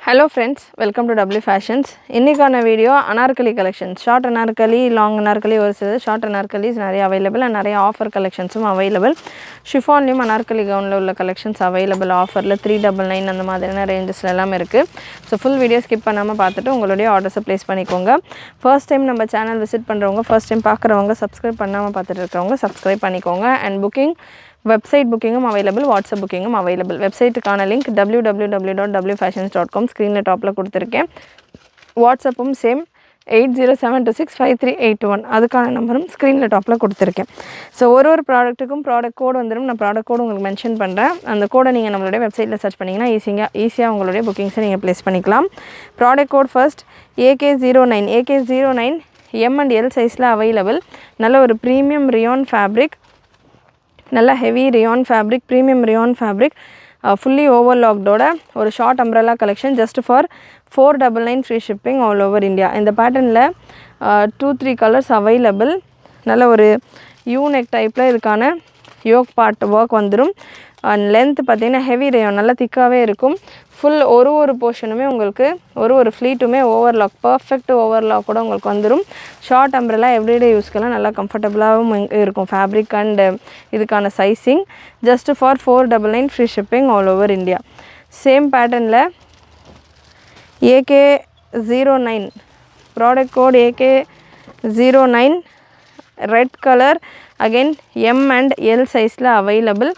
Hello friends, welcome to W Fashions. இன்னைக்கான video Anarkali collections, short Anarkali, long Anarkali ஒரு சில short anarkalis நிறைய அவைலபிள் அண்ட் நிறைய ஆஃபர் கலெக்ஷன்ஸும் அவைலபிள். ஷிஃபான்லேயும் அனார்கலி கவுனில் உள்ள கலெக்ஷன்ஸ் அவைலபிள் ஆஃபரில் 399 அந்த மாதிரியான ரேஞ்சஸில் எல்லாம் இருக்குது. ஸோ ஃபுல் வீடியோ ஸ்கிப் பண்ணாமல் பார்த்துட்டு உங்களுடைய ஆர்டர்ஸை ப்ளேஸ் பண்ணிக்கோங்க. ஃபர்ஸ்ட் டைம் நம்ம சேனல் விசிட் பண்ணுறவங்க, ஃபர்ஸ்ட் டைம் பார்க்குறவங்க, சப்ஸ்கிரைப் பண்ணாமல் பார்த்துட்டு இருக்கிறவங்க சப்ஸ்கிரைப் பண்ணிக்கோங்க. அண்ட் புக்கிங் வெப்சைட் புக்கிங்கும் அவைலபிள், வாட்ஸ்அப் புக்கிங்கும் அவைலபிள். வெப்சைட்டுக்கான லிங்க் www.wfashions.com ஸ்க்ரீனில் டாப்பில் கொடுத்துருக்கேன். வாட்ஸ்அப்பும் சேம் 8072653821 அதுக்கான நம்பரும் ஸ்க்ரீனில் டாப்பில் கொடுத்துருக்கேன். ஸோ ஒரு ப்ராடக்ட்டுக்கும் ப்ராடக்ட் கோடு வந்துடும். நான் ப்ராடக்ட் கோடு உங்களுக்கு மென்ஷன் பண்ணுறேன். அந்த கோடை நீங்கள் நம்மளுடைய வெப்சைட்டில் சர்ச் பண்ணிங்கன்னா ஈஸியாக உங்களுடைய புக்கிங்ஸை நீங்கள் ப்ளேஸ் பண்ணிக்கலாம். Product code first AK09 M and L சைஸில் அவைலபிள். நல்ல ஒரு ப்ரீமியம் ரியான் ஃபேப்ரிக், நல்ல heavy rayon fabric, premium rayon fabric, fully ஓவர்லாக்டோட ஒரு short umbrella collection just for 499 free shipping all over India. இந்த பேட்டர்னில் 2-3 கலர்ஸ் அவைலபிள். நல்ல ஒரு யூநெக் டைப்பில் இதுக்கான யோக் பார்ட் ஒர்க் வந்துடும். அண்ட் லென்த் பார்த்திங்கன்னா ஹெவி ரேயான், நல்லா திக்காகவே இருக்கும். ஃபுல் ஒரு போர்ஷனுமே உங்களுக்கு ஒரு ஃப்ளீட்டுமே ஓவர்லாக், பர்ஃபெக்ட் ஓவர்லாக் கூட உங்களுக்கு வந்துடும். ஷார்ட் அம்ப்ரெல்லா எவ்ரிடே யூஸ்க்கெல்லாம் நல்லா கம்ஃபர்டபுளாகவும் இருக்கும் ஃபேப்ரிக் அண்ட் இதுக்கான sizing. Just for 499 free shipping all over India. Same பேட்டர்னில் AK09 product code AK09 red colour, again M and L சைஸில் available.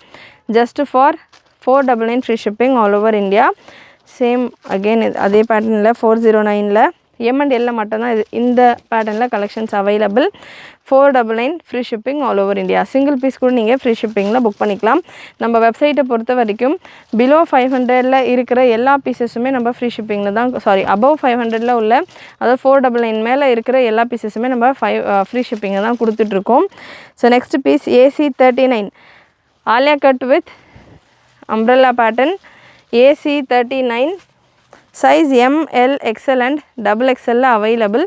Just for 499 free shipping all over India. Same again அதே பேட்டர்னில் 409ல் M and L மட்டும்தான் இந்த பேட்டர்னில் collections available. 499 free shipping all over India. Single piece கூட நீங்கள் free ஷிப்பிங்கில் book பண்ணிக்கலாம். நம்ம வெப்சைட்டை பொறுத்த வரைக்கும் பிலோ 500ல் இருக்கிற எல்லா பீசஸுமே நம்ம ஃப்ரீ ஷிப்பிங்கில் தான், அபவ் 500ல் உள்ள, அதாவது 499 மேலே இருக்கிற எல்லா பீசஸுமே நம்ம ஃப்ரீ ஷிப்பிங்கை தான் கொடுத்துட்ருக்கோம். So next piece AC39 Alia cut with umbrella pattern, AC39 size M, L, XL and XXL available.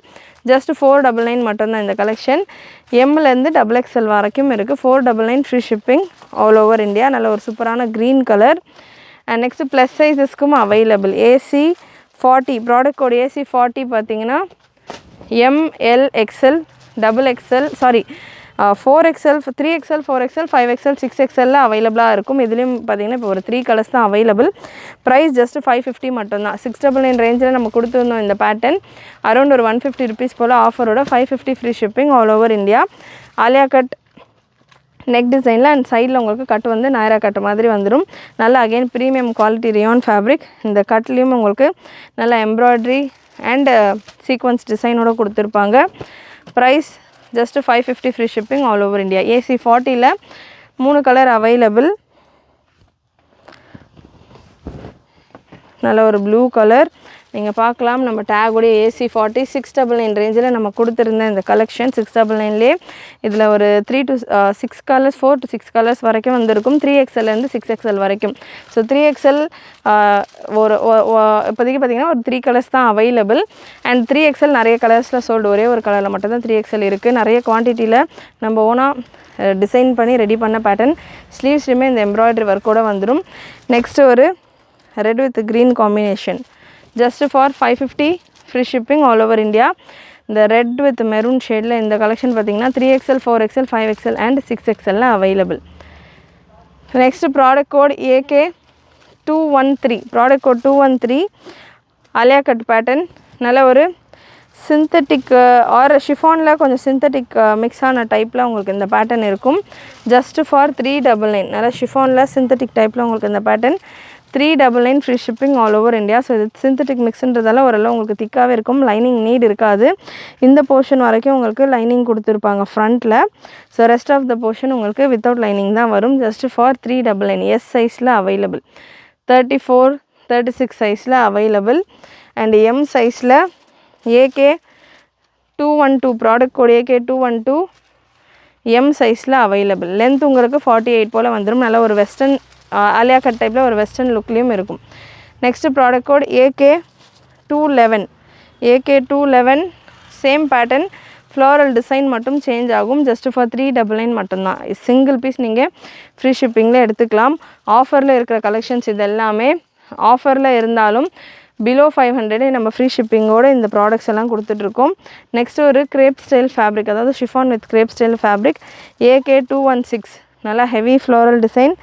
just 499 மட்டும்தான் இந்த கலெக்ஷன். எம்லேருந்து XXL வரைக்கும் இருக்குது. 499 free shipping all over India. நல்ல ஒரு சூப்பரான green colour. And next plus சைஸஸ்க்கும் available. AC40 product code AC40 பார்த்தீங்கன்னா M, L, XL, XXL, 4XL, 3XL, 4XL, 5XL, 6XL அவைலபிளாக இருக்கும். இதுலேயும் பார்த்தீங்கன்னா இப்போ ஒரு 3 கலர்ஸ் தான் அவைலபிள். ப்ரைஸ் ஜஸ்ட் 550 மட்டும்தான். 699 ரேஞ்சில் நம்ம கொடுத்துருந்தோம் இந்த பேட்டர்ன். அரௌண்ட் ஒரு 150 ருபீஸ் போல் ஆஃபரோட 550 free shipping all over India. Alia cut neck டிசைனில் அண்ட் சைடில் உங்களுக்கு கட் வந்து நாயரா கட் மாதிரி வந்துடும். நல்லா again premium quality rayon fabric. இந்த கட்லேயும் உங்களுக்கு நல்லா எம்ப்ராய்ட்ரி அண்ட் சீக்வன்ஸ் டிசைனோடு கொடுத்துருப்பாங்க. Price just 550 free shipping all over India. AC40ல் 3 கலர் அவைலபிள். நல்ல ஒரு ப்ளூ கலர் நீங்கள் பார்க்கலாம். நம்ம டேகுடைய AC40 699 ரேஞ்சில் நம்ம கொடுத்துருந்த இந்த கலெக்ஷன் 699லேயே இதில் ஒரு 3 to 6 கலர்ஸ், 4 to 6 கலர்ஸ் வரைக்கும் வந்திருக்கும். 3XLலேருந்து 6XL வரைக்கும். ஸோ 3XL ஒரு இப்போதைக்கு பார்த்திங்கன்னா ஒரு 3 கலர்ஸ் தான் அவைலபிள். அண்ட் 3XL நிறைய கலர்ஸில் சோல்டு, ஒரே ஒரு கலரில் மட்டும்தான் 3XL இருக்குது. நிறைய குவான்டிட்டியில் நம்ம ஓனாக டிசைன் பண்ணி ரெடி பண்ண பேட்டர்ன். ஸ்லீவ்ஸ்லையுமே இந்த எம்ப்ராய்டரி ஒர்க்கோடு வந்துடும். நெக்ஸ்ட்டு ஒரு red with green combination just for 550 free shipping all over India. இந்த ரெட் வித் மெரூன் ஷேடில் இந்த கலெக்ஷன் பார்த்திங்கன்னா 3XL, 4XL, 5XL and 6XL available. Next product code AK213 product code 213 Alia cut pattern. நல்ல ஒரு synthetic R ஷிஃபானில் கொஞ்சம் synthetic மிக்ஸான டைப்பில் உங்களுக்கு இந்த பேட்டர்ன் இருக்கும். ஜஸ்ட் ஃபார் 399 நல்ல ஷிஃபானில் சிந்தட்டிக் டைப்பில் உங்களுக்கு இந்த pattern 399 free shipping all over India. So இது சிந்தட்டிக் மிக்ஸுன்றதால ஓரளவு உங்களுக்கு திக்காகவே இருக்கும். லைனிங் நீட் இருக்காது. இந்த போர்ஷன் வரைக்கும் உங்களுக்கு லைனிங் கொடுத்துருப்பாங்க ஃப்ரண்ட்டில். So rest of the portion உங்களுக்கு வித்தவுட் லைனிங் தான் வரும். Just for 399. எஸ் சைஸில் அவைலபிள். 34, 36 சைஸில் அவைலபிள். அண்ட் எம் சைஸில் AK212 product code AK212 M சைஸில் அவைலபிள். லென்த் உங்களுக்கு 48 போல் வந்துடும். நல்ல ஒரு வெஸ்டர்ன் ஆலியா கட் டைப்பில் ஒரு வெஸ்டர்ன் லுக்லேயும் இருக்கும். Next product code AK211 same pattern, floral design மட்டும் சேஞ்ச் ஆகும். ஜஸ்ட் ஃபார் 399 மட்டும்தான். சிங்கிள் பீஸ் நீங்கள் ஃப்ரீ ஷிப்பிங்கில் எடுத்துக்கலாம். ஆஃபரில் இருக்கிற கலெக்ஷன்ஸ் இது எல்லாமே ஆஃபரில் இருந்தாலும் பிலோ 500 நம்ம ஃப்ரீ ஷிப்பிங்கோடு இந்த ப்ராடக்ட்ஸ் எல்லாம் கொடுத்துட்ருக்கோம். நெக்ஸ்ட்டு ஒரு கிரேப் ஸ்டைல் ஃபேப்ரிக், அதாவது chiffon with crepe style fabric, AK216, நல்லா ஹெவி ஃப்ளோரல் டிசைன்,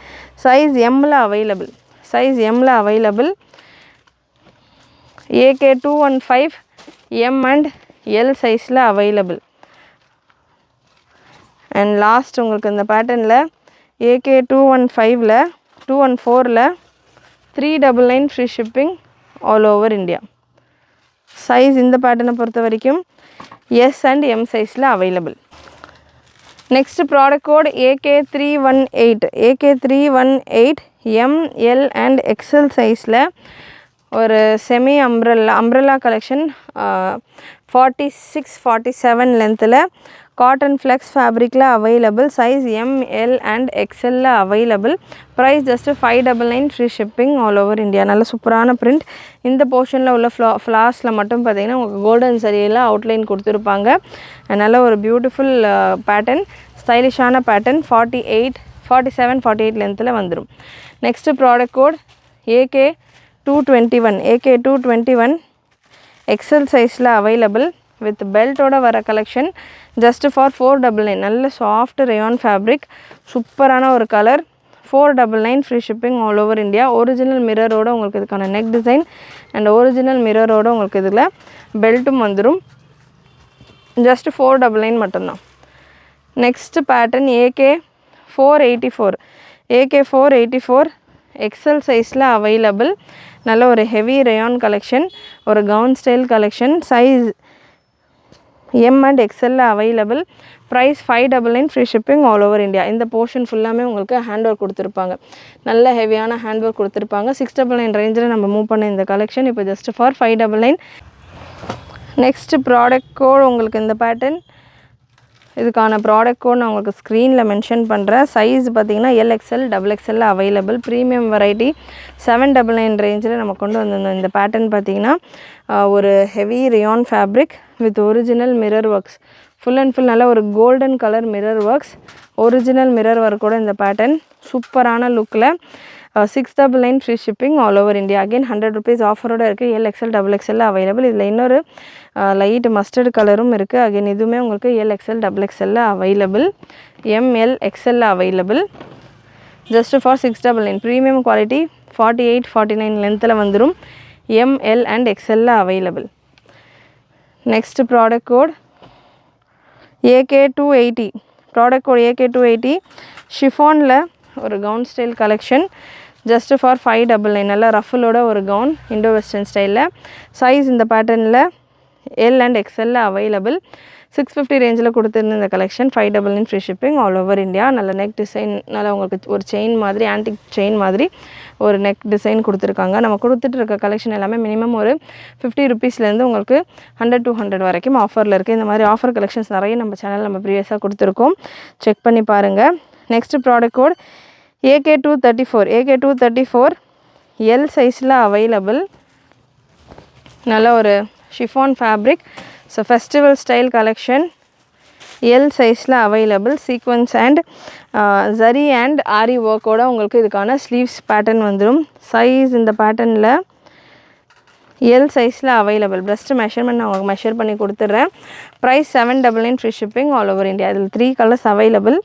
சைஸ் எம்மில் அவைலபிள், சைஸ் எம்மில் available. AK215 M and L சைஸில் அவைலபிள். அண்ட் லாஸ்ட் உங்களுக்கு இந்த பேட்டர்னில் AK215ல் 214ல் 399 free shipping all over India. Size இந்த பேட்டர்னை பொறுத்த வரைக்கும் எஸ் அண்ட் எம் சைஸில் available. Next product code AK318 ML and XL சைஸில் ஒரு செமி அம்ப்ரெல்லா கலெக்ஷன் 46-47 லென்த்தில் cotton flex ஃபேப்ரிக்கில் available. Size ML and எக்ஸலில் available. Price just 599 free shipping all over India. நல்ல சூப்பரான பிரிண்ட். இந்த போர்ஷனில் உள்ள ஃப்ளாஸில் மட்டும் பார்த்திங்கன்னா உங்களுக்கு கோல்டன் சரியில் அவுட்லைன் கொடுத்துருப்பாங்க. நல்ல ஒரு பியூட்டிஃபுல் பேட்டர்ன், ஸ்டைலிஷான பேட்டர்ன். 47-48 லென்த்தில் வந்துடும். Next product code AK221 XL சைஸில் அவைலபிள் வித் பெல்ட்டோட வர கலெக்ஷன் ஜஸ்ட் ஃபார் 499. நல்ல சாஃப்ட் ரேயான் ஃபேப்ரிக், சூப்பரான ஒரு colour. 499 free shipping all over India. Original மிரரோடு உங்களுக்கு இதுக்கான நெக் டிசைன் அண்ட் ஒரிஜினல் மிரரோடு உங்களுக்கு இதில் பெல்ட்டும் வந்துடும். ஜஸ்ட் 499 மட்டும்தான். நெக்ஸ்ட் பேட்டர்ன் AK484 எக்ஸல் சைஸில் அவைலபிள். நல்ல ஒரு ஹெவி ரேயான் கலெக்ஷன், ஒரு gown style collection. Size M and எக்ஸலில் available. Price 599 free shipping all over India. இந்த போர்ஷன் ஃபுல்லாமே உங்களுக்கு ஹேண்ட் ஒர்க் கொடுத்துருப்பாங்க, நல்ல ஹெவியான ஹேண்ட் ஒர்க் கொடுத்துருப்பாங்க. 699 ரேஞ்சில் நம்ம மூவ் பண்ண இந்த கலெக்ஷன் இப்போ just for 599. Next product code உங்களுக்கு இந்த பேட்டர்ன், இதுக்கான ப்ராடக்ட் கோட் நான் உங்களுக்கு ஸ்க்ரீனில் மென்ஷன் பண்ணுறேன். சைஸ் பார்த்திங்கன்னா LXL XXL available. Premium variety 799 ரேஞ்சில் நம்ம கொண்டு வந்திருந்தோம். இந்த பேட்டர்ன் பார்த்திங்கன்னா ஒரு heavy rayon fabric with original mirror works, full and full நல்ல ஒரு golden colour mirror works, original mirror ஒர்க்கோட இந்த பேட்டர்ன் சூப்பரான லுக்கில் 699 free shipping all over India. Again 100 rupees ஆஃபரோடு இருக்குது. LXL XXL available. இதில் இன்னொரு லைட் மஸ்டர்ட் கலரும் இருக்குது. அகெயின் இதுவுமே உங்களுக்கு LXL XXL available. ML XL available. Just for 699. Premium quality 48-49 லென்த்தில் வந்துடும். ML and XL available. Next product code AK280. Product code AK280 ஷிஃபானில் ஒரு gown style collection just for 599. நல்ல ரஃபலோட ஒரு கவுன் இண்டோ வெஸ்டர்ன் ஸ்டைலில். சைஸ் இந்த பேட்டர்னில் L அண்ட் XL அவைலபிள். 650 ரேஞ்சில் கொடுத்துருந்த இந்த collection 599 free shipping all over India. நல்ல நெக் டிசைன், நல்லா உங்களுக்கு ஒரு செயின் மாதிரி, ஆன்டிக் செயின் மாதிரி ஒரு நெக் டிசைன் கொடுத்துருக்காங்க. நம்ம கொடுத்துட்டு இருக்க கலெக்ஷன் எல்லாமே மினிமம் ஒரு 50 ருபீஸ்லேருந்து உங்களுக்கு 100-200 வரைக்கும் ஆஃபரில் இருக்குது. இந்த மாதிரி ஆஃபர் கலெக்ஷன்ஸ் நிறைய நம்ம சேனல் நம்ம ப்ரீவியஸாக கொடுத்துருக்கோம், செக் பண்ணி பாருங்கள். Next product code AK234 L சைஸில் அவைலபிள். நல்ல ஒரு chiffon fabric, so festival style collection. L சைஸில் available. Sequins and zari and aari ஒர்க்கோட உங்களுக்கு இதுக்கான ஸ்லீவ்ஸ் பேட்டர்ன் வந்துடும். சைஸ் இந்த பேட்டர்னில் L சைஸில் அவைலபிள். பிரஸ்ட் மெஷர்மெண்ட் நான் உங்களுக்கு மெஷர் பண்ணி கொடுத்துட்றேன். Price 799 free shipping all over India. இதில் 3 கலர்ஸ் அவைலபிள்.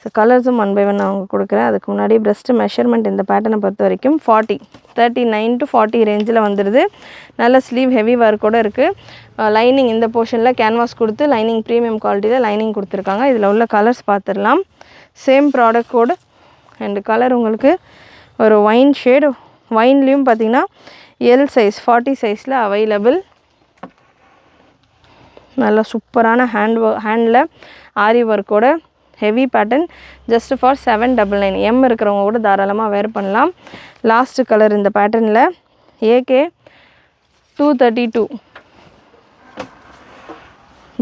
ஸோ கலர்ஸும் 1 by 1 நான் உங்களுக்கு கொடுக்குறேன். அதுக்கு முன்னாடி பிரஸ்ட் மெஷர்மெண்ட் இந்த பேட்டர்னை பொறுத்த வரைக்கும் 39 to 40 ரேஞ்சில் வந்துடுது. நல்ல ஸ்லீவ் ஹெவி ஒர்க்கோடு இருக்குது. லைனிங் இந்த போர்ஷனில் கேன்வாஸ் கொடுத்து லைனிங் ப்ரீமியம் குவாலிட்டியில் லைனிங் கொடுத்துருக்காங்க. இதில் உள்ள கலர்ஸ் பார்த்துடலாம். Same product code and colour உங்களுக்கு ஒரு ஒயின் ஷேடு. ஒயின்லேயும் பார்த்திங்கன்னா L சைஸ் 40 சைஸில் அவைலபிள். நல்ல சூப்பரான ஹேண்டில் ஆரி ஒர்க்கோட heavy pattern just for 799. M இருக்கிறவங்க கூட தாராளமாக வேர் பண்ணலாம். லாஸ்ட் கலர் இந்த பேட்டர்னில் AK232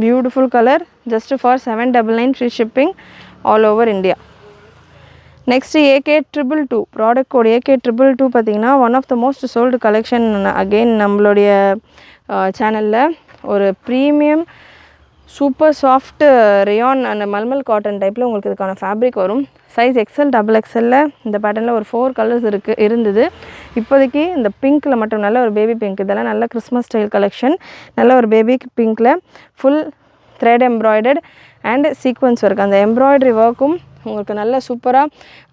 beautiful colour just for 799 free shipping all over India. Next AK222 product code AK222 பார்த்திங்கன்னா one of the most sold collection. Again நம்மளுடைய சேனலில் ஒரு premium super soft rayon and mulmul cotton டைப்பில் உங்களுக்கு இதுக்கான ஃபேப்ரிக் வரும். சைஸ் எக்ஸல் டபுள் எக்ஸலில் இந்த பேட்டர்னில் ஒரு 4 கலர்ஸ் இருந்தது. இப்போதைக்கு இந்த பிங்க்கில் மட்டும் நல்ல ஒரு பேபி பிங்க், இதெல்லாம் நல்ல கிறிஸ்மஸ் ஸ்டைல் கலெக்ஷன். நல்ல ஒரு பேபி பிங்க்கில் full thread embroidered and sequins work. அந்த எம்ப்ராய்டரி ஒர்க்கும் உங்களுக்கு நல்ல சூப்பராக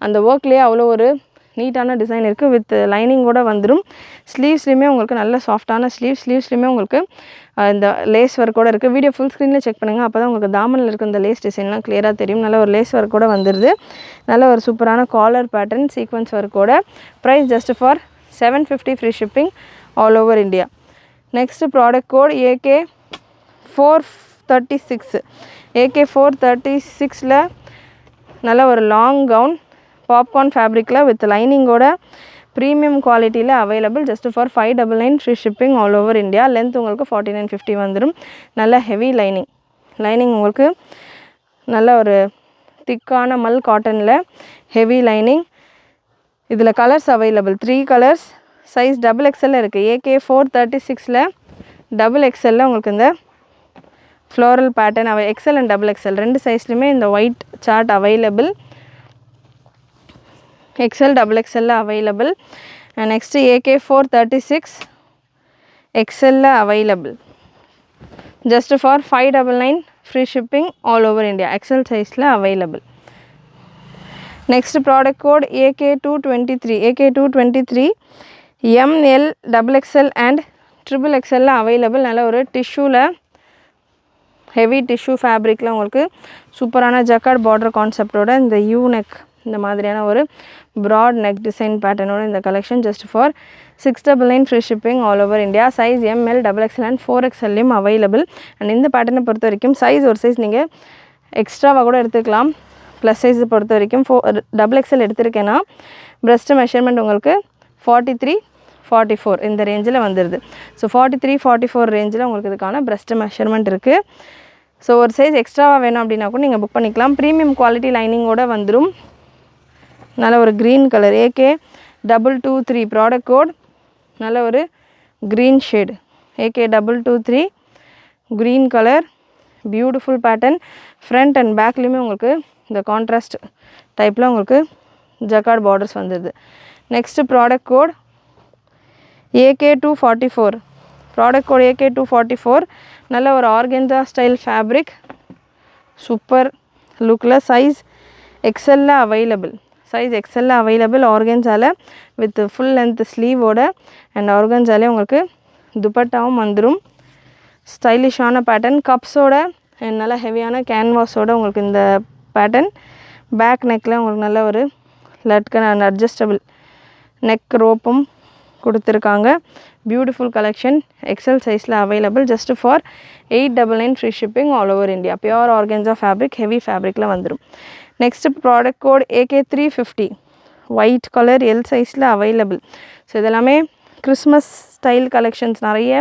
அந்த ஒர்க்லேயே அவ்வளோ ஒரு நீட்டான டிசைன் இருக்குது. வித் லைனிங்கோடு வந்துடும். ஸ்லீவ்ஸ்லேயுமே உங்களுக்கு நல்ல சாஃப்டான ஸ்லீவ்ஸ்லேயுமே உங்களுக்கு இந்த லேஸ் ஒர்க்கோடு இருக்குது. வீடியோ ஃபுல் ஸ்க்ரீனில் செக் பண்ணுங்கள், அப்போ தான் உங்களுக்கு தாமனில் இருக்க இந்த லேஸ் டிசைன்லாம் கிளியராக தெரியும். நல்ல ஒரு லேஸ் ஒர்க்கோடு வந்துடுது. நல்ல ஒரு சூப்பரான காலர் பேட்டர்ன் சீக்வன்ஸ் ஒர்க்கோட. Price just for 750 free shipping all over India. Next product code AK436. AK436ல் நல்ல ஒரு லாங் கவுன் பாப்கார்ன் ஃபேப்ரிக்கில் வித் லைனிங்கோட ப்ரீமியம் குவாலிட்டியில் available. Just for 599 free shipping all over India. Length உங்களுக்கு 4950 வந்துடும். நல்ல ஹெவி லைனிங் உங்களுக்கு நல்ல ஒரு திக்கான மல் காட்டனில் ஹெவி லைனிங். இதில் colours available 3 colours. Size double எக்ஸலில் இருக்குது. AK436ல் டபுள் எக்ஸலில் உங்களுக்கு இந்த floral pattern XL and double XL 2 சைஸ்லையுமே இந்த white chart available. XL double எக்ஸலில் அவைலபிள். நெக்ஸ்ட்டு AK436 எக்ஸலில் available. Just for 599 free shipping all over India. XL சைஸில் available. Next product code AK223 ML double XL and triple எக்ஸலில் available. நல்ல ஒரு டிஷ்யூவில் heavy tissue ஃபேப்ரிக்கில் உங்களுக்கு சூப்பரான ஜக்கார்ட் பார்டர் கான்செப்டோட இந்த you neck, இந்த மாதிரியான ஒரு ப்ராட் நெக் டிசைன் பேட்டர்னோட இந்த collection just for 699 free shipping all over India. Size ML double XL and 4XLலையும் அவைலபிள். அண்ட் இந்த பேட்டர்னை பொறுத்த வரைக்கும் சைஸ் ஒரு சைஸ் நீங்கள் எக்ஸ்ட்ராவாக கூட எடுத்துக்கலாம். ப்ளஸ் சைஸ் பொறுத்த வரைக்கும் டபுள் எக்ஸல் எடுத்திருக்கேன்னா ப்ரெஸ்ட்டு மெஷர்மெண்ட் உங்களுக்கு 43-44 இந்த ரேஞ்சில் வந்துடுது. ஸோ 43-44 ரேஞ்சில் உங்களுக்கு இதுக்கான ப்ரெஸ்ட்டு மெஷர்மெண்ட் இருக்குது. ஸோ ஒரு சைஸ் எக்ஸ்ட்ராவாக வேணும் அப்படின்னா கூட நீங்கள் புக் பண்ணிக்கலாம். ப்ரீமியம் குவாலிட்டி லைனிங்கோடு வந்துடும். நல்ல ஒரு green colour AK223 product code நல்ல ஒரு green shade. AK223 green colour beautiful pattern. Front and பேக்லேயுமே உங்களுக்கு இந்த கான்ட்ராஸ்ட் டைப்பில் உங்களுக்கு ஜக்கார்ட் பார்டர்ஸ் வந்துடுது. Next product code AK244 product code AK244 நல்ல ஒரு ஆர்கென்சா ஸ்டைல் ஃபேப்ரிக் சூப்பர் லுக்கில். சைஸ் எக்ஸலில் அவைலபிள். ஆர்கென்சாவில் வித் ஃபுல் லென்த் ஸ்லீவோட அண்ட் ஆர்கென்சாலே உங்களுக்கு துப்பட்டாவும் வந்துடும். ஸ்டைலிஷான பேட்டர்ன் கப்ஸோட அண்ட் நல்ல ஹெவியான கேன்வாஸோட உங்களுக்கு இந்த பேட்டர்ன். பேக் நெக்கில் உங்களுக்கு நல்ல ஒரு லட்கன் அண்ட் அட்ஜஸ்டபிள் நெக் ரோப்பும் கொடுத்துருக்காங்க. பியூட்டிஃபுல் கலெக்ஷன் எக்ஸல் சைஸில் available. Just for 899 free shipping all over India. Pure organza fabric heavy ஃபேப்ரிக்கில் வந்துடும். Next product code AK350 white colour L சைஸில் அவைலபிள். ஸோ இதெல்லாமே கிறிஸ்மஸ் ஸ்டைல் கலெக்ஷன்ஸ். நிறைய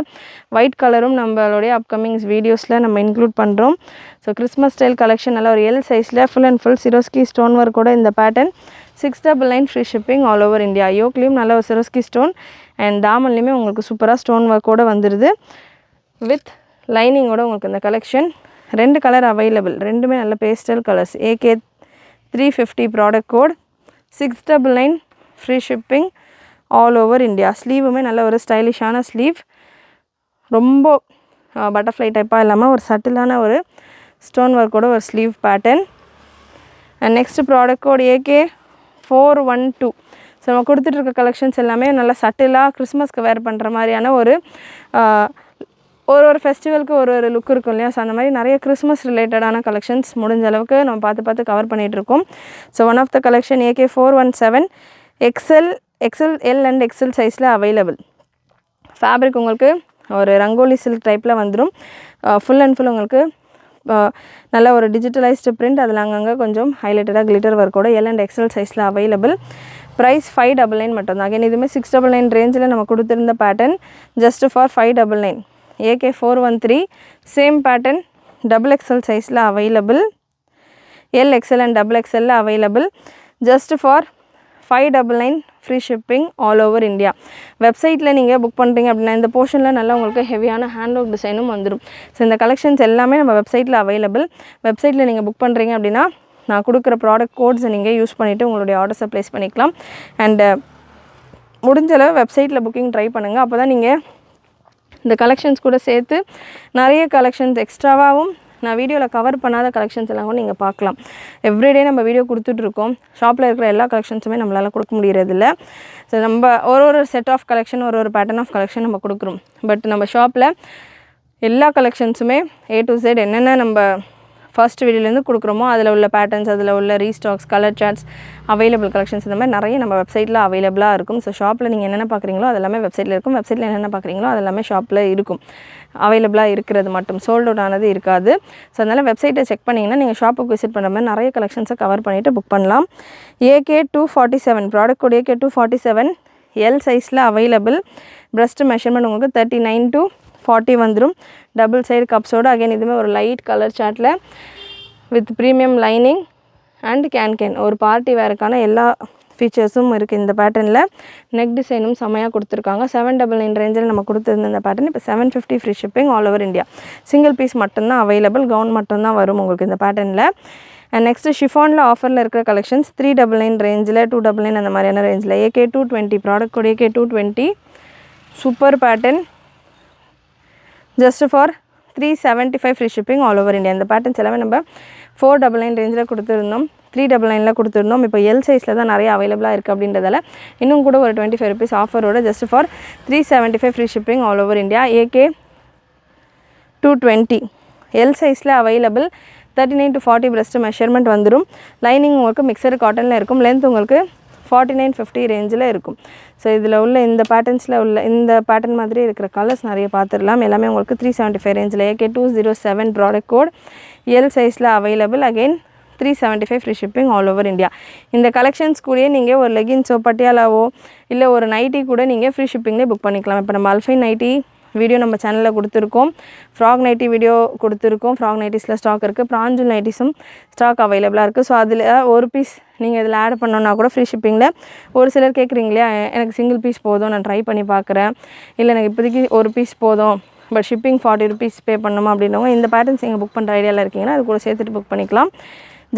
ஒயிட் கலரும் நம்மளுடைய அப்கமிங் வீடியோஸில் நம்ம இன்க்ளூட் பண்ணுறோம். ஸோ கிறிஸ்மஸ் ஸ்டைல் கலெக்ஷன் நல்ல ஒரு எல் சைஸில் full and full Swarovski stone ஒர்க்கோட இந்த pattern 699 free shipping all over India. யோக்லேயும் நல்ல ஒரு சிரோஸ்கி ஸ்டோன் அண்ட் தாமன்லேயுமே உங்களுக்கு சூப்பராக ஸ்டோன் ஒர்க்கோடு வந்துடுது. வித் லைனிங்கோட உங்களுக்கு இந்த கலெக்ஷன் 2 கலர் அவைலபிள். ரெண்டுமே நல்ல pastel colours. AK350 product code 699 free shipping all over India. ஸ்லீவுமே நல்ல ஒரு ஸ்டைலிஷான ஸ்லீவ். ரொம்ப பட்டர்ஃப்ளை டைப்பாக இல்லாமல் ஒரு சட்டிலான ஒரு ஸ்டோன் ஒர்க்கோட ஒரு sleeve pattern. And next product code AK412. So நம்ம கொடுத்துட்ருக்க கலெக்ஷன்ஸ் எல்லாமே நல்லா சட்டிலாக கிறிஸ்மஸ்க்கு வேர் பண்ணுற மாதிரியான ஒரு ஃபெஸ்டிவலுக்கு ஒரு லுக் இருக்கும் இல்லையா. ஸோ அந்த மாதிரி நிறைய கிறிஸ்மஸ் ரிலேட்டடான கலெக்ஷன்ஸ் முடிஞ்ச அளவுக்கு நம்ம பார்த்து கவர் பண்ணிகிட்ருக்கோம். So one of the collection AK417 XL L and XL சைஸில் அவைலபிள். ஃபேப்ரிக் உங்களுக்கு ஒரு ரங்கோலி சில்க் டைப்பில் வந்துடும். ஃபுல் அண்ட் ஃபுல் உங்களுக்கு நல்ல ஒரு டிஜிட்டலைஸ்டு பிரிண்ட். அதில் அங்கங்கே கொஞ்சம் ஹைலைட்டடாக கிளிட்டர் ஒர்க்கோட எல் அண்ட் எக்ஸல் சைஸில் அவைலபிள். ப்ரைஸ் 599 மட்டும்தான். அகைன் இதுவுமே 699 ரேஞ்சில் நம்ம கொடுத்துருந்த pattern just for 599. AK413 same pattern double XL சைஸில் available. L XL and double எக்ஸலில் available. Just for 599 free shipping all over India. வெப்சைட்டில் நீங்கள் புக் பண்ணுறீங்க அப்படின்னா இந்த போர்ஷனில் நல்லா உங்களுக்கு ஹெவியான ஹேண்ட் ஒர்க் டிசைனும் வந்துடும். ஸோ இந்த கலெக்ஷன்ஸ் எல்லாமே நம்ம வெப்சைட்டில் அவைலபிள். வெப்சைட்டில் நீங்கள் புக் பண்ணுறீங்க அப்படின்னா நான் கொடுக்குற ப்ராடக்ட் கோட்ஸை நீங்கள் யூஸ் பண்ணிவிட்டு உங்களுடைய ஆர்டர்ஸை ப்ளேஸ் பண்ணிக்கலாம். அண்டு முடிஞ்சளவு வெப்சைட்டில் புக்கிங் ட்ரை பண்ணுங்கள். அப்போ தான் நீங்கள் இந்த கலெக்ஷன்ஸ் கூட சேர்த்து நிறைய கலெக்ஷன்ஸ் எக்ஸ்ட்ராவாகவும் நான் வீடியோவில் கவர் பண்ணாத கலெக்ஷன்ஸ் எல்லாம் கூட நீங்கள் பார்க்கலாம். எவ்ரிடே நம்ம வீடியோ கொடுத்துட்ருக்கோம். ஷாப்பில் இருக்கிற எல்லா கலெக்ஷன்ஸுமே நம்மளால் கொடுக்க முடியறதில்ல. ஸோ நம்ம ஒரு செட் ஆஃப் கலெக்ஷன் ஒரு பேட்டர்ன் ஆஃப் கலெக்ஷன் நம்ம கொடுக்குறோம். பட் நம்ம ஷாப்பில் எல்லா கலெக்ஷன்ஸுமே A to Z என்னென்ன நம்ம ஃபர்ஸ்ட் வீடியோலேருந்து கொடுக்குறோமோ அதில் உள்ள பேட்டர்ன்ஸ், அதில் உள்ள ரீஸ்டாக்ஸ், கலர் சார்ட்ஸ், அவைலபிள் கலெக்ஷன்ஸ் இந்த மாதிரி நிறைய நம்ம வெப்சைட்டில் அவைலபிளாக இருக்கும். ஸோ ஷாப்பில் நீங்கள் என்னென்ன பார்க்குறீங்களோ அதெல்லாமே வெப்சைட்டில் இருக்கும். வெப்சைட்டில் என்னென்ன பார்க்குறீங்களோ அதெல்லாமே ஷாப்பில் இருக்கும். அவைலபிளாக இருக்கிறது மட்டும், சோல்ட் அவுட் ஆனது இருக்காது. ஸோ அதனால் வெப்சைட்டை செக் பண்ணிங்கன்னா நீங்கள் ஷாப்புக்கு விசிட் பண்ணுற மாதிரி நிறைய கலெக்ஷன்ஸை கவர் பண்ணிவிட்டு புக் பண்ணலாம். AK247 product code AK247 L சைஸில் அவைலபிள். பிரஸ்ட் மெஷர்மெண்ட் உங்களுக்கு 39 to 40 வந்துடும். Double side கப்ஸோடு. அகைன் இதுவுமே ஒரு லைட் கலர் சார்ட்டில் with premium lining and can ஒரு பார்ட்டி வேருக்கான எல்லா ஃபீச்சர்ஸும் இருக்குது இந்த பேட்டர்னில். நெக் டிசைனும் செம்மையாக கொடுத்துருக்காங்க. 799 ரேஞ்சில் நம்ம கொடுத்துருந்த இந்த பேட்டர்ன் இப்போ 750 free shipping all over India. Single piece மட்டும்தான் அவைலபிள். கவுன் மட்டும்தான் வரும் உங்களுக்கு இந்த பேட்டர்னில். அண்ட் நெக்ஸ்ட்டு ஷிஃபானில் ஆஃபரில் இருக்கிற கலெக்ஷன்ஸ் 399 ரேஞ்சில், 299 அந்த மாதிரியான ரேஞ்சில். AK220 product code AK220 super pattern. Just for 375 free shipping all over India. இந்த பேட்டர்ன்ஸ் எல்லாமே நம்ம 499 ரேஞ்சில் கொடுத்துருந்தோம், 399 கொடுத்துருந்தோம். இப்போ எல் சைஸில் தான் நிறைய அவைலபிளாக இருக்குது அப்படின்றதால இன்னும் கூட ஒரு 25 rupees ஆஃபரோட just for 375 free shipping all over India. AK220 L சைஸில் அவைலபிள். 39 to 40 பிரஸ்ட் மெஷர்மெண்ட் வந்துடும். லைனிங் உங்களுக்கு மிக்சடு காட்டனில் இருக்கும். லென்த் உங்களுக்கு 4950 ரேஞ்சில் இருக்கும். ஸோ இதில் உள்ள இந்த பேட்டர்ன்ஸில் உள்ள இந்த பேட்டர்ன் மாதிரி இருக்கிற கலர்ஸ் நிறைய பார்த்துடலாம். எல்லாமே உங்களுக்கு 375 ரேஞ்சில். AK207 ப்ராடக்ட் கோட் எல் சைஸில் available. Again 375 free shipping all over India. இந்த கலெக்ஷன்ஸ் கூடயே நீங்கள் ஒரு லெகின்ஸோ பட்டியாலாவோ இல்லை ஒரு நைட்டி கூட நீங்கள் ஃப்ரீ ஷிப்பிங்லேயே புக் பண்ணிக்கலாம். இப்போ நம்ம அல்ஃபைன் நைட்டி வீடியோ நம்ம சேனலில் கொடுத்துருக்கோம். ஃப்ராக் நைட்டி வீடியோ கொடுத்துருக்கோம். ஃப்ராக் நைட்டிஸில் ஸ்டாக் இருக்குது. பிராஞ்சல் நைட்டிஸும் ஸ்டாக் அவைலபிளாக இருக்குது. ஸோ அதில் ஒரு பீஸ் நீங்கள் இதில் ஆட் பண்ணோன்னா கூட ஃப்ரீ ஷிப்பிங்கில். ஒரு சிலர் கேட்குறீங்களே எனக்கு சிங்கிள் பீஸ் போதும், நான் ட்ரை பண்ணி பார்க்குறேன், இல்லை எனக்கு இப்போதைக்கு ஒரு பீஸ் போதும் பட் ஷிப்பிங் 40 rupees பே பண்ணணுமா அப்படின்னவங்க இந்த பேட்டர்ன்ஸ் நீங்கள் புக் பண்ணுற ஐடியாவில் இருக்கீங்கன்னா அது கூட சேர்த்துட்டு புக் பண்ணிக்கலாம்.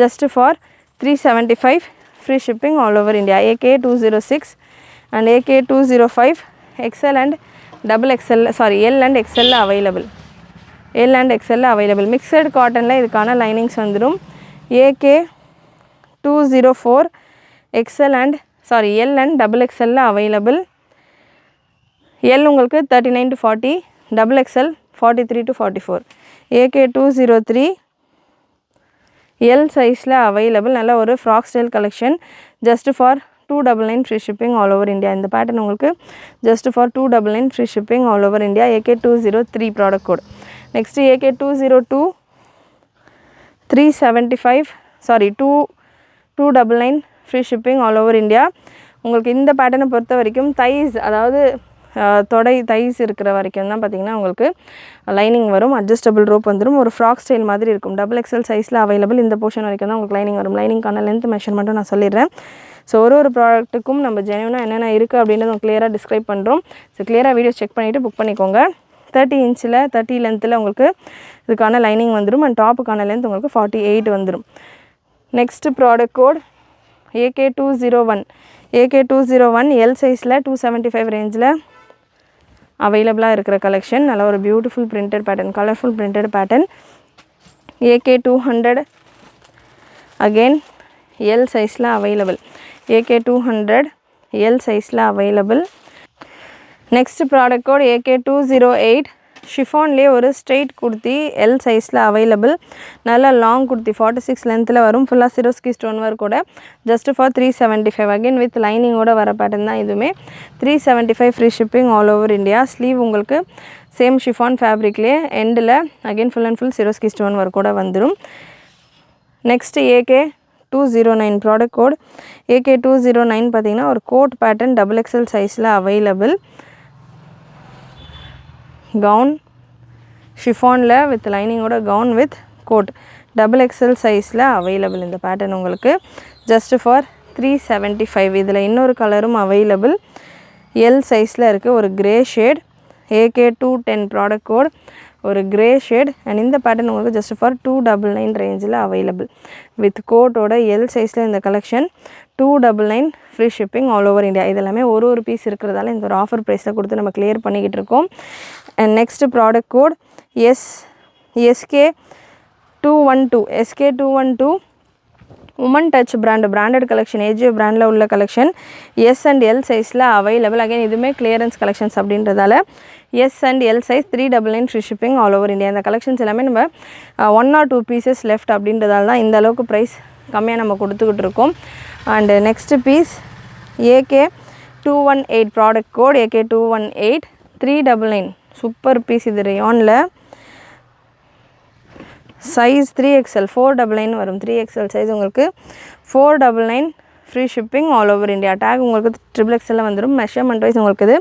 Just for 375 free shipping all over India. AK206 and AK205 XL and double XL L and XL available. L and XL available. Mixed காட்டனில் இதுக்கான லைனிங்ஸ் வந்துடும். AK204 XL and L and double XL available. L உங்களுக்கு 39 to 40, double XL 43 to 44. AK203 L சைஸில் available. நல்ல ஒரு frock style collection. Just for 299 free shipping all over India. இந்த pattern உங்களுக்கு just for 299 free shipping all over India. AK203 product code. Next AK202 299 free shipping all over India. உங்களுக்கு இந்த பேட்டர்னை பொறுத்த வரைக்கும் தைஸ், அதாவது தொடை தைஸ் இருக்கிற வரைக்கும் தான் பார்த்திங்கன்னா உங்களுக்கு லைனிங் வரும். அட்ஜஸ்டபிள் ரோப் வந்துடும். ஒரு ஃப்ராக் ஸ்டைல் மாதிரி இருக்கும். டபுள் XL சைஸில் அவைலபிள். இந்த போர்ஷன் வரைக்கும் தான் உங்களுக்கு லைனிங் வரும். லைனிங்கான லென்த் மெஷர்மெண்ட்டும் நான் சொல்லிடுறேன். ஸோ ஒரு ப்ராடக்ட்டுக்கும் நம்ம ஜெனுவனாக என்னென்ன இருக்குது அப்படின்றத கிளியராக டிஸ்கிரைப் பண்ணுறோம். ஸோ கிளியராக வீடியோ செக் பண்ணிவிட்டு புக் பண்ணிக்கோங்க. 30 இன்ச்சில் 30 லென்த்தில் உங்களுக்கு இதுக்கான லைனிங் வந்துடும். அண்ட் டாப்புக்கான லென்த் உங்களுக்கு 48 வந்துடும். Next product code AK201 L சைஸில் 275 ரேஞ்சில் அவைலபிளாக இருக்கிற கலெக்ஷன். நல்ல ஒரு beautiful printed pattern, colourful printed pattern. AK200 again L சைஸில் அவைலபிள். AK200 எல் சைஸில் available. Next product code AK208 ஷிஃபான்லேயே ஒரு ஸ்ட்ரெயிட் குர்த்தி எல் சைஸில் அவைலபிள். நல்ல லாங் குர்த்தி 46 லென்த்தில் வரும். ஃபுல்லாக சிரோஸ்கி ஸ்டோன் ஒர்க் கூட. ஜஸ்ட் ஃபார் 375 அகெயின் வித் லைனிங்கோட வர பேட்டர்ன் தான் இதுவுமே. 375 free shipping all over India. Sleeve உங்களுக்கு சேம் ஷிஃபான் ஃபேப்ரிக்லேயே எண்டில் again full and full Swarovski stone work கூட வந்துடும். Next AK209 product code AK209 பார்த்திங்கன்னா ஒரு கோட் பேட்டர்ன் டபுள் XL சைஸில் அவைலபிள். கவுன் ஷிஃபானில் வித் லைனிங்கோட gown with coat double XL சைஸில் அவைலபிள். இந்த பேட்டர்ன் உங்களுக்கு ஜஸ்ட் ஃபார் 375. இதில் இன்னொரு கலரும் அவைலபிள். எல் சைஸில் இருக்குது. ஒரு grey shade. AK210 product code. ஒரு கிரே ஷேட். அண்ட் இந்த பேட்டர்ன் உங்களுக்கு ஜஸ்ட் ஃபார் 299 ரேஞ்சில் அவைலபிள். வித் கோட்டோட எல் சைஸில் இந்த collection 299 free shipping all over India. இதெல்லாமே ஒரு பீஸ் இருக்கிறதால இந்த ஒரு ஆஃபர் ப்ரைஸில் கொடுத்து நம்ம கிளியர் பண்ணிக்கிட்டு இருக்கோம். And next product code SK212 woman touch branded collection. Ajio பிராண்டில் உள்ள கலெக்ஷன் எஸ் அண்ட் எல் சைஸில் அவைலபிள். அகைன் இதுவுமே கிளியரன்ஸ் கலெக்ஷன்ஸ் அப்படின்றதால S and L size 399 free shipping all over India. இந்த கலெக்ஷன்ஸ் எல்லாமே நம்ம 1 or 2 பீசஸ் லெஃப்ட் அப்படின்றதால தான் இந்த அளவுக்கு ப்ரைஸ் கம்மியாக நம்ம கொடுத்துக்கிட்டு இருக்கோம். And next piece AK218 product code. AK218 399 super piece. இது ரேயானில் சைஸ் 3XL 499 வரும். 3XL சைஸ் உங்களுக்கு 499 free shipping all over India. Take உங்களுக்கு XXL வந்துடும். மெஷர்மெண்ட் வைஸ் உங்களுக்கு இது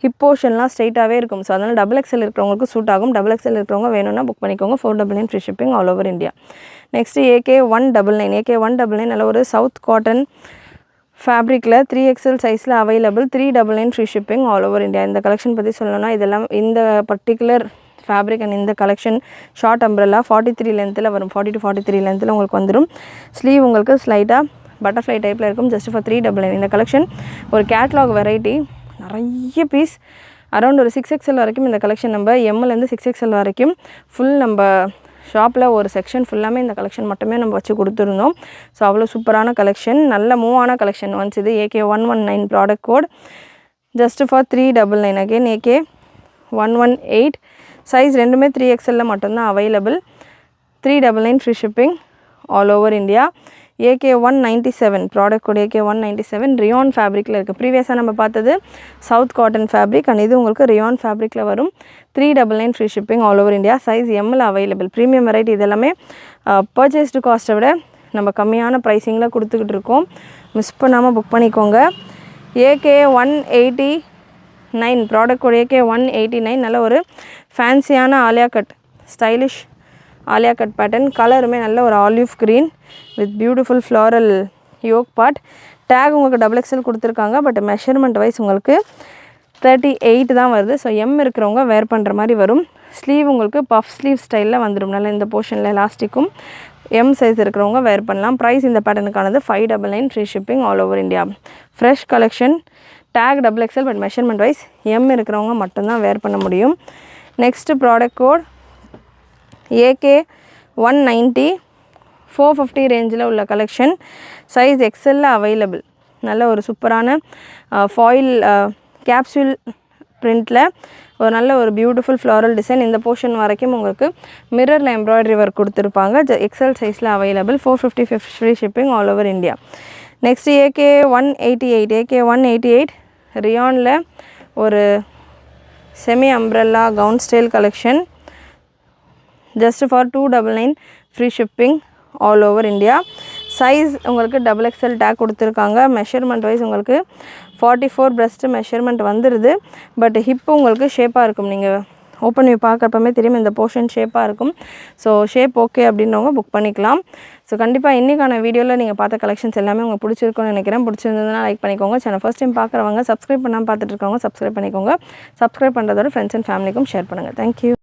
ஹிப் போர்ஷன்லாம் ஸ்ட்ரைட்டாகவே இருக்கும். ஸோ அதனால் XXL இருக்கிறவங்களுக்கு சூட் ஆகும். XXL இருக்கிறவங்க வேணும்னா புக் பண்ணிக்கோங்க. 499 free shipping all over India. Next AK199 நல்ல ஒரு சவுத் காட்டன் ஃபேப்ரிக்கில் 3XL சைஸில் available. 399 free shipping all over India. இந்த கலெக்ஷன் பற்றி சொல்லணும்னா இதெல்லாம் இந்த பர்டிகுலர் ஃபேப்ரிக் அண்ட் இந்த கலெக்ஷன் ஷார்ட் அம்ப்ரெல்லா 43 லென்த்தில் வரும். 40 to 43 லென்த்தில் உங்களுக்கு வந்துடும். ஸ்லீவ் உங்களுக்கு ஸ்லைட்டாக பட்டர்ஃப்ளை டைப்பில் இருக்கும். Just for 399. இந்த கலெக்ஷன் ஒரு கேட்லாக் வெரைட்டி. நிறைய பீஸ் அரௌண்ட் ஒரு 6XL வரைக்கும் இந்த கலெக்ஷன் நம்ம எம்லேருந்து 6XL வரைக்கும் ஃபுல் நம்ம ஷாப்பில் ஒரு செக்ஷன் ஃபுல்லாமே இந்த கலெக்ஷன் மட்டுமே நம்ம வச்சு கொடுத்துருந்தோம். ஸோ அவ்வளோ சூப்பரான கலெக்ஷன், நல்ல மூவ் ஆன கலெக்ஷன். ஒன்ஸ் இது AK119 product code just for 399. Again AK118 size ரெண்டுமே 3XL மட்டும்தான் available. 399 free shipping all over India. AK197 product code. AK197 rayon ஃபேப்ரிக்கில் இருக்குது. ப்ரீவியஸாக நம்ம பார்த்தது சவுத் காட்டன் ஃபேப்ரிக் அண்ட் இது உங்களுக்கு ரியான் ஃபேப்ரிக்கில் வரும். 399 free shipping all over India. Size எம்மில் அவைலபிள். Premium variety. இதெல்லாமே பர்ச்சேஸ்டு காஸ்ட்டை விட நம்ம கம்மியான ப்ரைஸிங்கில் கொடுத்துக்கிட்டு இருக்கோம். மிஸ் பண்ணாமல் புக் பண்ணிக்கோங்க. AK189 product code. AK189 நல்ல ஒரு ஃபேன்சியான Alia cut, stylish Alia cut pattern. கலருமே நல்ல ஒரு olive green with beautiful floral yoke part. Tag உங்களுக்கு XXL கொடுத்துருக்காங்க. பட் மெஷர்மெண்ட் வைஸ் உங்களுக்கு 38 தான் வருது. ஸோ எம் இருக்கிறவங்க வேர் பண்ணுற மாதிரி வரும். ஸ்லீவ் உங்களுக்கு பஃப் ஸ்லீவ் ஸ்டைலில் வந்துடும். நல்லா இந்த போர்ஷனில் எலாஸ்டிக்கும். எம் சைஸ் இருக்கிறவங்க வேர் பண்ணலாம். ப்ரைஸ் இந்த பேட்டர்னுக்கானது 599 free shipping all over India. Fresh collection. Tag XXL but measurement wise M இருக்கிறவங்க மட்டும்தான் வேர் பண்ண முடியும். நெக்ஸ்ட்டு ப்ராடக்ட் கோட் AK190 450 ரேஞ்சில் உள்ள கலெக்ஷன். Size XLல available. நல்ல ஒரு சூப்பரான ஃபாயில் கேப்சூல் பிரிண்டில் ஒரு நல்ல ஒரு பியூட்டிஃபுல் ஃப்ளாரல் டிசைன். இந்த போர்ஷன் வரைக்கும் உங்களுக்கு மிரரில் எம்ப்ராய்டரி ஒர்க் கொடுத்துருப்பாங்க. XL சைஸில் available. 450 free shipping all over India. Next AK188 ரியானில் ஒரு semi umbrella gown style collection. Just for 299 free shipping all over India. Size உங்களுக்கு XXL டேக் கொடுத்துருக்காங்க. மெஷர்மெண்ட் வைஸ் உங்களுக்கு 44 breast measurement வந்துடுது. But hip உங்களுக்கு ஷேப்பாக இருக்கும். நீங்கள் ஓப்பன் வியூ பார்க்குறப்பமே தெரியும் இந்த போர்ஷன் ஷேப்பாக இருக்கும். ஸோ ஷேப் ஓகே அப்படின்றவங்க புக் பண்ணிக்கலாம். ஸோ கண்டிப்பாக இன்றைக்கான வீடியோவில் நீங்கள் பார்த்த கலெக்ஷன்ஸ் எல்லாமே உங்களுக்கு பிடிச்சிருக்குன்னு நினைக்கிறேன். பிடிச்சிருந்ததுன்னா லைக் பண்ணிக்கோங்க. சேனல் ஃபஸ்ட் டைம் பார்க்குறவங்க சப்ஸ்கிரைப் பண்ணாமல் பார்த்துட்டு இருக்கவங்க சப்ஸ்கிரைப் பண்ணிக்கோங்க. சப்ஸ்கிரைப் பண்ணுறதோட ஃப்ரெண்ட்ஸ் அண்ட் ஃபேமிலிக்கும் ஷேர் பண்ணுங்கள். தேங்க்யூ.